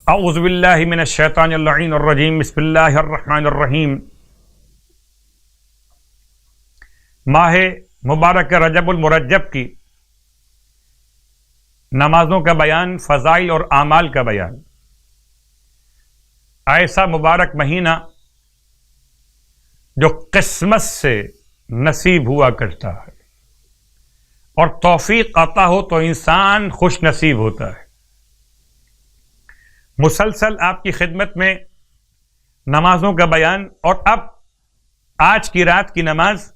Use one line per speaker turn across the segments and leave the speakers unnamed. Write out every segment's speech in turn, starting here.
اعوذ باللہ من الشیطان اللعین الرجیم بسم اللہ الرحمن الرحیم۔ ماہ مبارک رجب المرجب کی نمازوں کا بیان، فضائل اور اعمال کا بیان۔ ایسا مبارک مہینہ جو قسمت سے نصیب ہوا کرتا ہے اور توفیق عطا ہو تو انسان خوش نصیب ہوتا ہے۔ مسلسل آپ کی خدمت میں نمازوں کا بیان، اور اب آج کی رات کی نماز،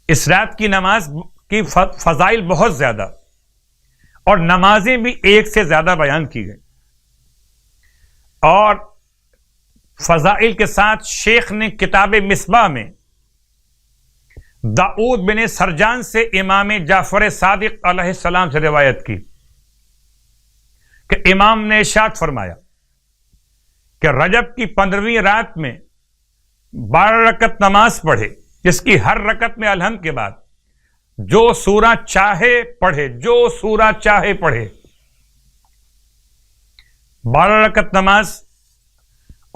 اس رات کی نماز کی فضائل بہت زیادہ اور نمازیں بھی ایک سے زیادہ بیان کی گئی، اور فضائل کے ساتھ شیخ نے کتاب مصباح میں داؤد بن سرجان سے امام جعفر صادق علیہ السلام سے روایت کی کہ امام نے ارشاد فرمایا کہ رجب کی 15ویں رات میں 12 رکعت نماز پڑھے، جس کی ہر رکعت میں الحمد کے بعد جو سورہ چاہے پڑھے، جو سورہ چاہے پڑھے۔ 12 رکعت نماز،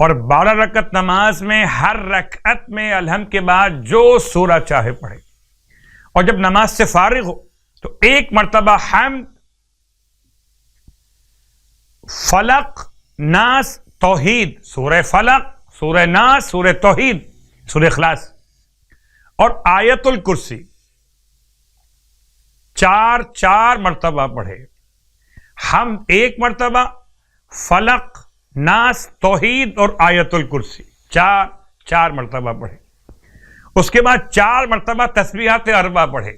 اور 12 رکعت نماز میں ہر رکعت میں الحمد کے بعد جو سورہ چاہے پڑھے، اور جب نماز سے فارغ ہو تو ایک مرتبہ حمد، فلق، ناس، توحید، سورہ فلق، سورہ ناس، سورہ توحید، سورہ اخلاص، اور آیت الکرسی چار مرتبہ پڑھے۔ حمد ایک مرتبہ، فلق، ناس، توحید اور آیت الکرسی چار مرتبہ پڑھے۔ اس کے بعد 4 مرتبہ تسبیحات اربع پڑھے۔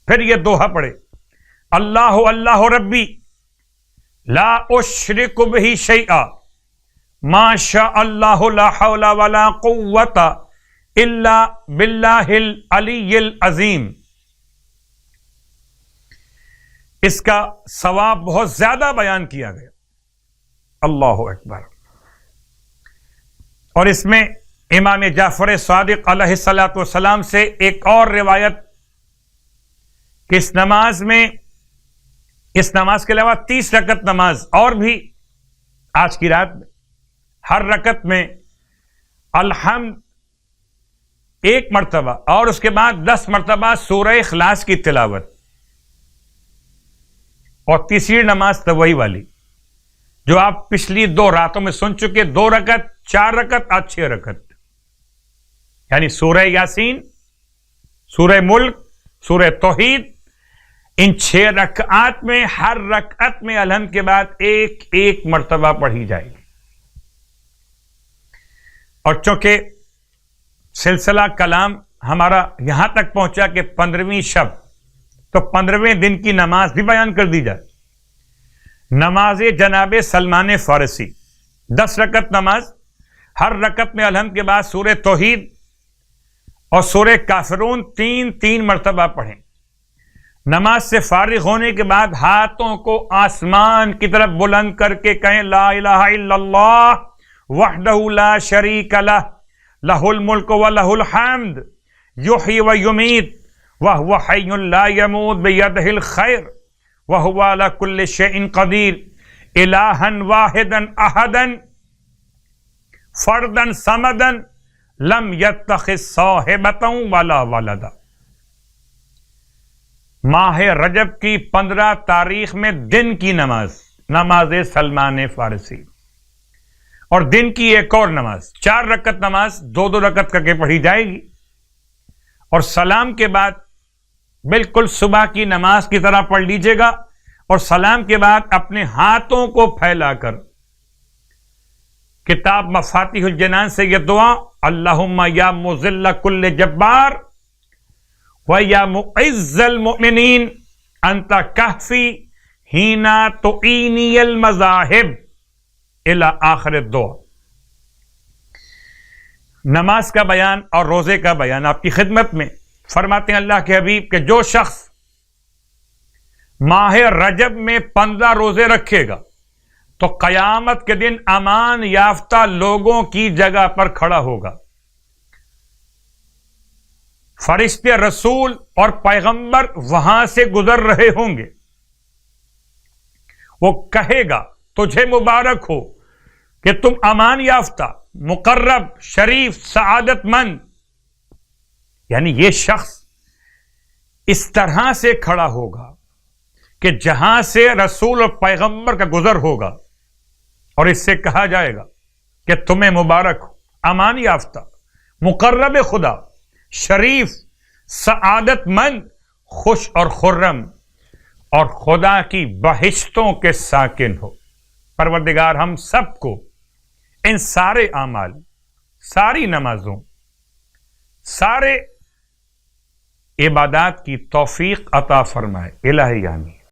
پھر یہ دوہا پڑھے، اللہ اللہ ربی لا اشرک بہ شیئا ما شاء اللہ لا حول ولا قوۃ الا باللہ العلی العظیم۔ اس کا ثواب بہت زیادہ بیان کیا گیا، اللہ اکبر۔ اور اس میں امام جعفر صادق علیہ السلام سے ایک اور روایت کہ اس نماز کے علاوہ 30 رکعت نماز اور بھی آج کی رات میں ہر رکعت میں الحمد 1 مرتبہ، اور اس کے بعد 10 مرتبہ سورہ اخلاص کی تلاوت، اور تیسری نماز تو وہی والی جو آپ پچھلی 2 راتوں میں سن چکے، 2 رکعت، 4 رکعت اور 6 رکعت، یعنی سورہ یاسین، سورہ ملک، سورہ توحید۔ ان 6 رکعات میں ہر رکعت میں الحمد کے بعد ایک مرتبہ پڑھی جائے گی۔ اور چونکہ سلسلہ کلام ہمارا یہاں تک پہنچا کہ 15ویں شب، تو 15ویں دن کی نماز بھی بیان کر دی جائے۔ نماز جناب سلمان فارسی 10 رکعت نماز، ہر رکعت میں الحمد کے بعد سورہ توحید اور سورہ کافرون 3 مرتبہ پڑھیں۔ نماز سے فارغ ہونے کے بعد ہاتھوں کو آسمان کی طرف بلند کر کے کہیں، لا الہ الا اللہ وحدہ لا شریک لہ، لہ الملک و لہ الحمد، یحیی و یمیت وہو حی لا یموت بیدہ الخیر وہو علی کل شیء قدیر، الہا واحدا احدا فردا صمدا لم یتخذ صاحبۃ ولا ولدا۔ ماہ رجب کی 15 تاریخ میں دن کی نماز سلمان فارسی، اور دن کی ایک اور نماز 4 رکعت نماز 2 رکعت کر کے پڑھی جائے گی، اور سلام کے بعد بالکل صبح کی نماز کی طرح پڑھ لیجیے گا، اور سلام کے بعد اپنے ہاتھوں کو پھیلا کر کتاب مفاتیح الجنان سے یہ دعا، اللہم یا مذل کل جبار وَيَا مُعِزَّ الْمُؤْمِنِينَ أَنْتَ كَهْفِي حِينَ تُعِينِيَ الْمَذَاهِبِ إِلَى آخر الدعا۔ نماز کا بیان اور روزے کا بیان آپ کی خدمت میں فرماتے ہیں اللہ کے حبیب کہ جو شخص ماہ رجب میں 15 روزے رکھے گا تو قیامت کے دن امان یافتہ لوگوں کی جگہ پر کھڑا ہوگا۔ فرشتے، رسول اور پیغمبر وہاں سے گزر رہے ہوں گے، وہ کہے گا تجھے مبارک ہو کہ تم امان یافتہ، مقرب، شریف، سعادت مند، یعنی یہ شخص اس طرح سے کھڑا ہوگا کہ جہاں سے رسول اور پیغمبر کا گزر ہوگا اور اس سے کہا جائے گا کہ تمہیں مبارک ہو، امان یافتہ، مقرب خدا، شریف، سعادت مند، خوش اور خرم، اور خدا کی بہشتوں کے ساکن ہو۔ پروردگار ہم سب کو ان سارے اعمال، ساری نمازوں، سارے عبادات کی توفیق عطا فرمائے، الہی آمین۔